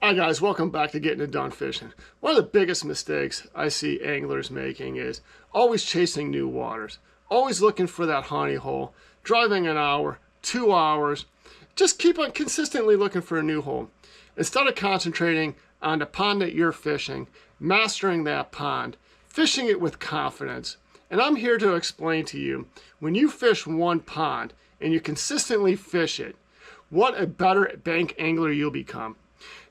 Hi guys, welcome back to Getting It Done Fishing. One of the biggest mistakes I see anglers making is always chasing new waters, always looking for that honey hole, driving an hour, 2 hours, just keep on consistently looking for a new hole. Instead of concentrating on the pond that you're fishing, mastering that pond, fishing it with confidence. And I'm here to explain to you, when you fish one pond and you consistently fish it, what a better bank angler you'll become.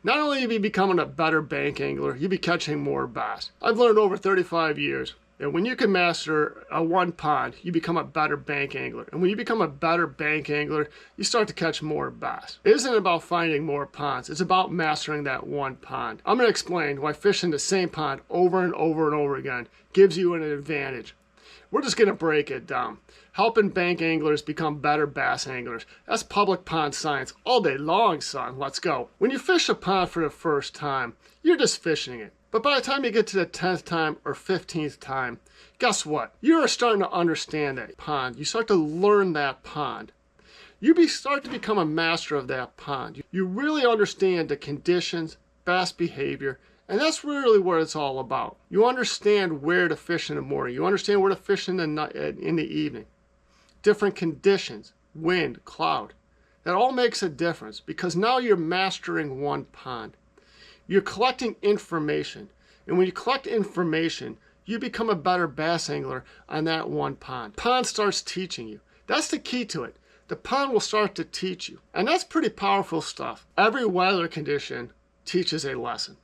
Not only will you be becoming a better bank angler, you'll be catching more bass. I've learned over 35 years that when you can master a one pond, you become a better bank angler. And when you become a better bank angler, you start to catch more bass. It isn't about finding more ponds. It's about mastering that one pond. I'm going to explain why fishing the same pond over and over and over again gives you an advantage. We're just going to break it down. Helping bank anglers become better bass anglers. That's public pond science all day long, son. Let's go. When you fish a pond for the first time, you're just fishing it. But by the time you get to the 10th time or 15th time, guess what? You're starting to understand that pond. You start to learn that pond. You start to become a master of that pond. You really understand the conditions, bass behavior, and that's really what it's all about. You understand where to fish in the morning. You understand where to fish in the evening. Different conditions, wind, cloud. That all makes a difference because now you're mastering one pond. You're collecting information. And when you collect information, you become a better bass angler on that one pond. Pond starts teaching you. That's the key to it. The pond will start to teach you. And that's pretty powerful stuff. Every weather condition teaches a lesson.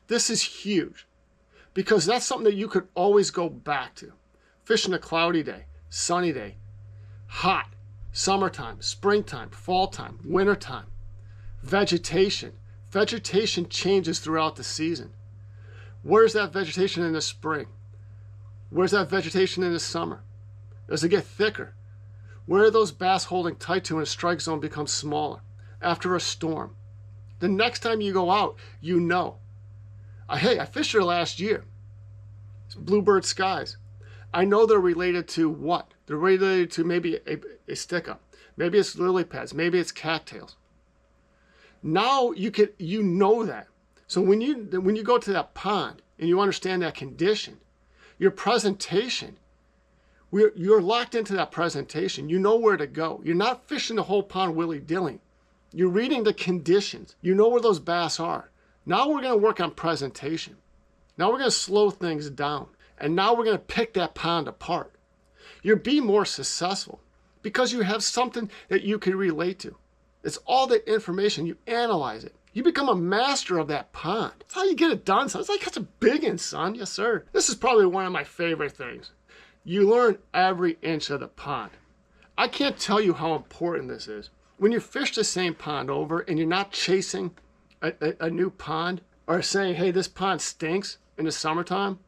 This is huge because that's something that you could always go back to. Fishing a cloudy day, sunny day, hot, summertime, springtime, fall time, wintertime. Vegetation. Vegetation changes throughout the season. Where's that vegetation in the spring? Where's that vegetation in the summer? Does it get thicker? Where are those bass holding tight to when a strike zone becomes smaller? After a storm. The next time you go out, you know. Hey, I fished here last year. It's bluebird skies. I know they're related to what? They're related to maybe a stick-up. Maybe it's lily pads. Maybe it's cattails. Now you know that. So when you go to that pond and you understand that condition, your presentation, you're locked into that presentation. You know where to go. You're not fishing the whole pond willy-dilly. You're reading the conditions. You know where those bass are. Now we're going to work on presentation. Now we're going to slow things down. And now we're going to pick that pond apart. You'll be more successful because you have something that you can relate to. It's all the information. You analyze it. You become a master of that pond. That's how you get it done, son. It's like that's a big one, son. Yes, sir. This is probably one of my favorite things. You learn every inch of the pond. I can't tell you how important this is. When you fish the same pond over and you're not chasing a new pond or saying, hey, this pond stinks in the summertime.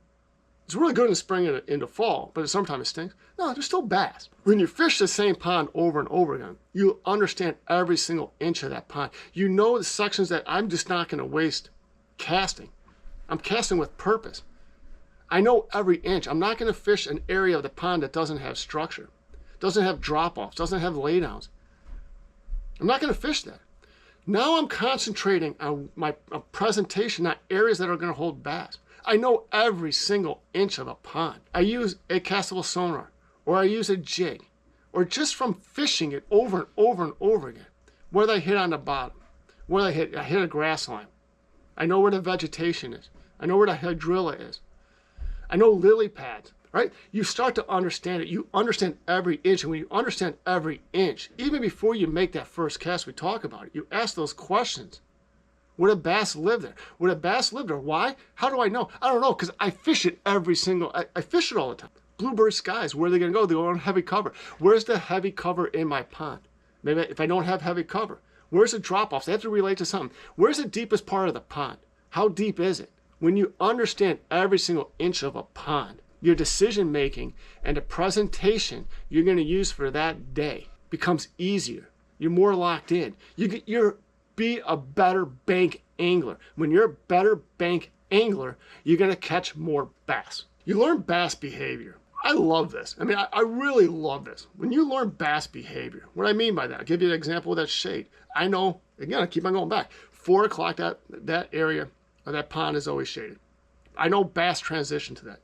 It's really good in the spring and in the fall, but in the summertime it stinks. No, there's still bass. When you fish the same pond over and over again, you understand every single inch of that pond. You know the sections that I'm just not going to waste casting. I'm casting with purpose. I know every inch. I'm not going to fish an area of the pond that doesn't have structure, doesn't have drop-offs, doesn't have laydowns. I'm not going to fish that. Now I'm concentrating on my presentation, not areas that are going to hold bass. I know every single inch of a pond. I use a castable sonar, or I use a jig, or just from fishing it over and over and over again. Where they hit on the bottom, where I hit a grass line. I know where the vegetation is. I know where the hydrilla is. I know lily pads. Right? You start to understand it. You understand every inch. And when you understand every inch, even before you make that first cast, we talk about it. You ask those questions. Would a bass live there? Would a bass live there? Why? How do I know? I don't know because I fish it I fish it all the time. Bluebird skies, where are they going to go? They go on heavy cover. Where's the heavy cover in my pond? Maybe if I don't have heavy cover. Where's the drop-offs? They have to relate to something. Where's the deepest part of the pond? How deep is it? When you understand every single inch of a pond, your decision making and the presentation you're going to use for that day becomes easier. You're more locked in. You're be a better bank angler. When you're a better bank angler, you're going to catch more bass. You learn bass behavior. I love this. I mean, I really love this. When you learn bass behavior, what I mean by that, I'll give you an example with that shade. I know, again, I keep on going back. 4 o'clock, that area or that pond is always shaded. I know bass transition to that.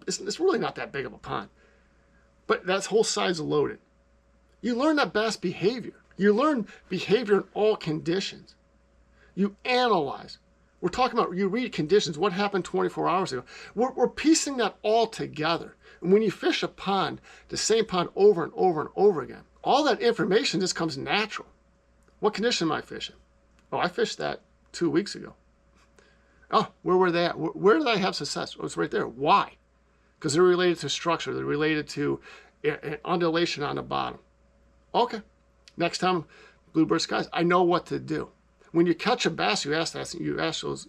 It's really not that big of a pond, but that whole side's loaded. You learn that bass behavior. You learn behavior in all conditions. You analyze. We're talking about, you read conditions, what happened 24 hours ago. We're piecing that all together. And when you fish a pond, the same pond over and over and over again, all that information just comes natural. What condition am I fishing? Oh, I fished that 2 weeks ago. Oh, where were they at? Where did I have success? Oh, it's right there. Why? Because they're related to structure. They're related to undulation on the bottom. Okay. Next time, Bluebird Skies, I know what to do. When you catch a bass, you ask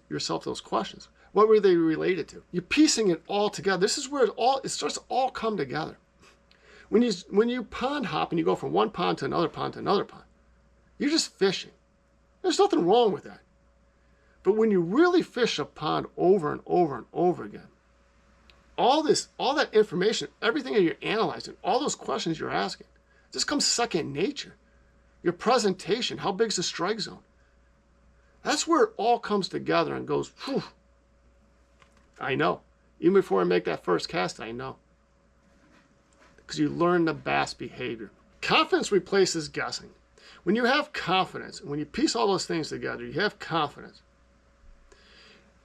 yourself those questions. What were they related to? You're piecing it all together. This is where it starts to all come together. When you pond hop and you go from one pond to another pond to another pond, you're just fishing. There's nothing wrong with that. But when you really fish a pond over and over and over again, all that information, everything that you're analyzing, all those questions you're asking, just comes second nature. Your presentation, how big's the strike zone? That's where it all comes together and goes, whew. I know. Even before I make that first cast, I know. Because you learn the bass behavior. Confidence replaces guessing. When you have confidence, when you piece all those things together, you have confidence.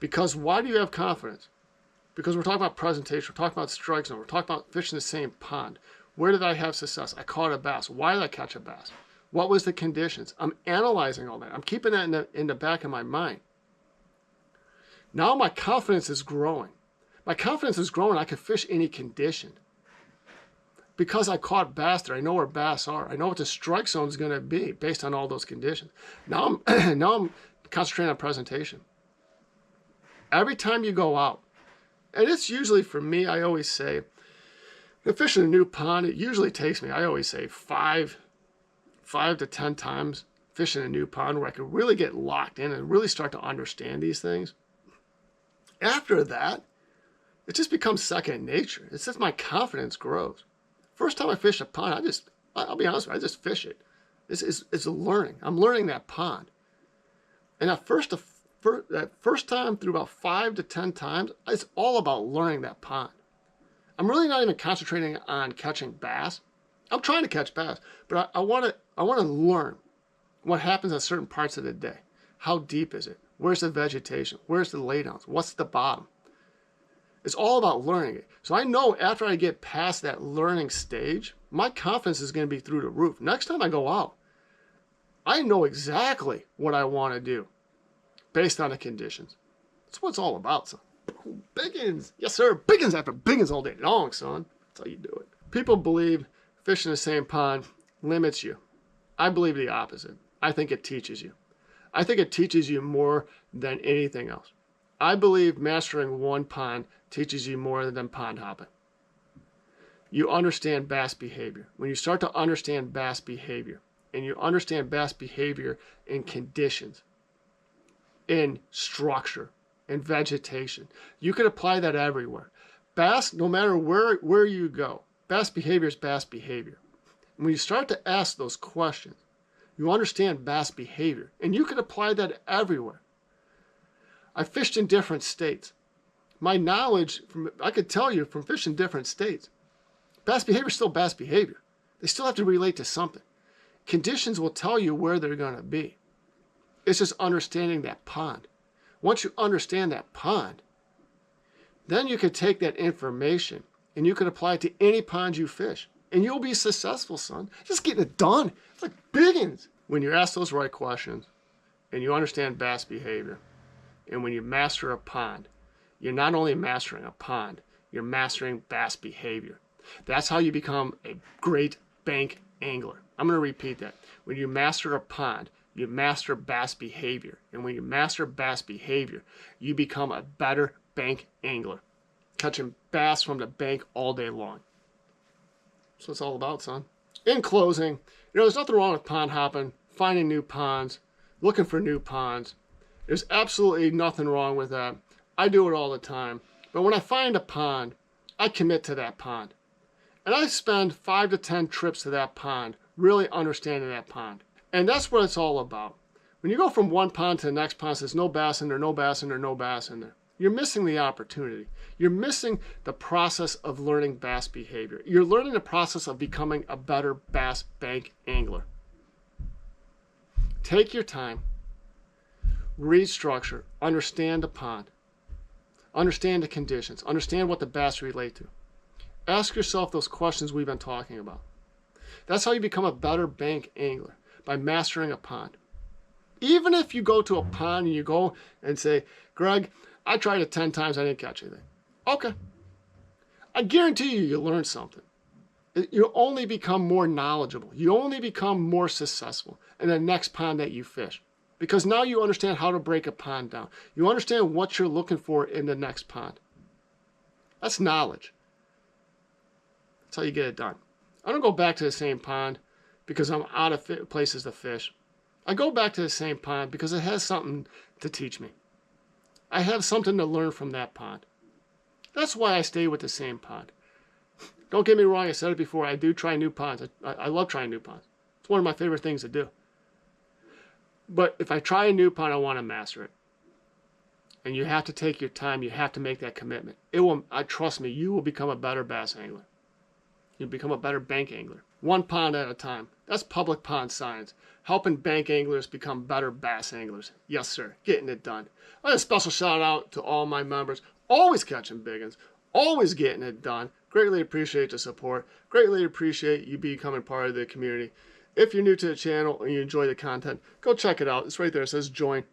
Because why do you have confidence? Because we're talking about presentation, we're talking about strike zone, we're talking about fishing the same pond. Where did I have success? I caught a bass. Why did I catch a bass? What was the conditions? I'm analyzing all that. I'm keeping that in the back of my mind. Now my confidence is growing. My confidence is growing. I can fish any condition. Because I caught bass there, I know where bass are. I know what the strike zone is going to be based on all those conditions. Now I'm concentrating on presentation. Every time you go out, and it's usually for me, I always say, if fishing a new pond, it usually takes me, I always say, 5 to 10 times fishing a new pond where I can really get locked in and really start to understand these things. After that, it just becomes second nature. It's just my confidence grows. First time I fish a pond, I'll be honest with you, I just fish it. It's a learning. I'm learning that pond. And that first time through about 5 to 10 times, it's all about learning that pond. I'm really not even concentrating on catching bass. I'm trying to catch bass, but I want to learn what happens at certain parts of the day. How deep is it? Where's the vegetation? Where's the laydowns? What's the bottom? It's all about learning it. So I know after I get past that learning stage, my confidence is going to be through the roof. Next time I go out, I know exactly what I want to do based on the conditions. That's what it's all about, son. Biggins. Yes, sir. Biggins after biggins all day long, son. That's how you do it. People believe fishing the same pond limits you. I believe the opposite. I think it teaches you. I think it teaches you more than anything else. I believe mastering one pond teaches you more than pond hopping. You understand bass behavior. When you start to understand bass behavior, and you understand bass behavior in conditions, in structure, in vegetation, you can apply that everywhere. Bass, no matter where you go, bass behavior is bass behavior. And when you start to ask those questions, you understand bass behavior, and you can apply that everywhere. I fished in different states. My knowledge, I could tell you from fishing different states, bass behavior is still bass behavior. They still have to relate to something. Conditions will tell you where they're going to be. It's just understanding that pond. Once you understand that pond, then you can take that information and you can apply it to any pond you fish. And you'll be successful, son. Just getting it done. It's like biggins. When you ask those right questions and you understand bass behavior, and when you master a pond, you're not only mastering a pond, you're mastering bass behavior. That's how you become a great bank angler. I'm going to repeat that. When you master a pond, you master bass behavior. And when you master bass behavior, you become a better bank angler, catching bass from the bank all day long. That's what it's all about, son. In closing, there's nothing wrong with pond hopping, finding new ponds, looking for new ponds. There's absolutely nothing wrong with that. I do it all the time. But when I find a pond, I commit to that pond. And I spend 5 to 10 trips to that pond, really understanding that pond. And that's what it's all about. When you go from one pond to the next pond, there's no bass in there, no bass in there, no bass in there. You're missing the opportunity. You're missing the process of learning bass behavior. You're learning the process of becoming a better bass bank angler. Take your time, read structure, understand the pond, understand the conditions, understand what the bass relate to. Ask yourself those questions we've been talking about. That's how you become a better bank angler, by mastering a pond. Even if you go to a pond and you go and say, Greg, I tried it 10 times, I didn't catch anything. Okay. I guarantee you'll learn something. You only become more knowledgeable. You only become more successful in the next pond that you fish. Because now you understand how to break a pond down. You understand what you're looking for in the next pond. That's knowledge. That's how you get it done. I don't go back to the same pond because I'm out of places to fish. I go back to the same pond because it has something to teach me. I have something to learn from that pond. That's why I stay with the same pond. Don't get me wrong, I said it before, I do try new ponds. I love trying new ponds. It's one of my favorite things to do. But if I try a new pond, I want to master it. And you have to take your time, you have to make that commitment. Trust me, you will become a better bass angler. You'll become a better bank angler. One pond at a time. That's public pond science. Helping bank anglers become better bass anglers. Yes, sir. Getting it done. I want a special shout out to all my members. Always catching big ones. Always getting it done. Greatly appreciate the support. Greatly appreciate you becoming part of the community. If you're new to the channel and you enjoy the content, go check it out. It's right there. It says join.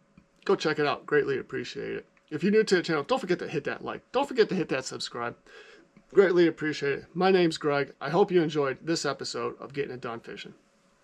Go check it out. Greatly appreciate it. If you're new to the channel, don't forget to hit that like. Don't forget to hit that subscribe. Greatly appreciate it. My name's Greg. I hope you enjoyed this episode of Getting It Done Fishing.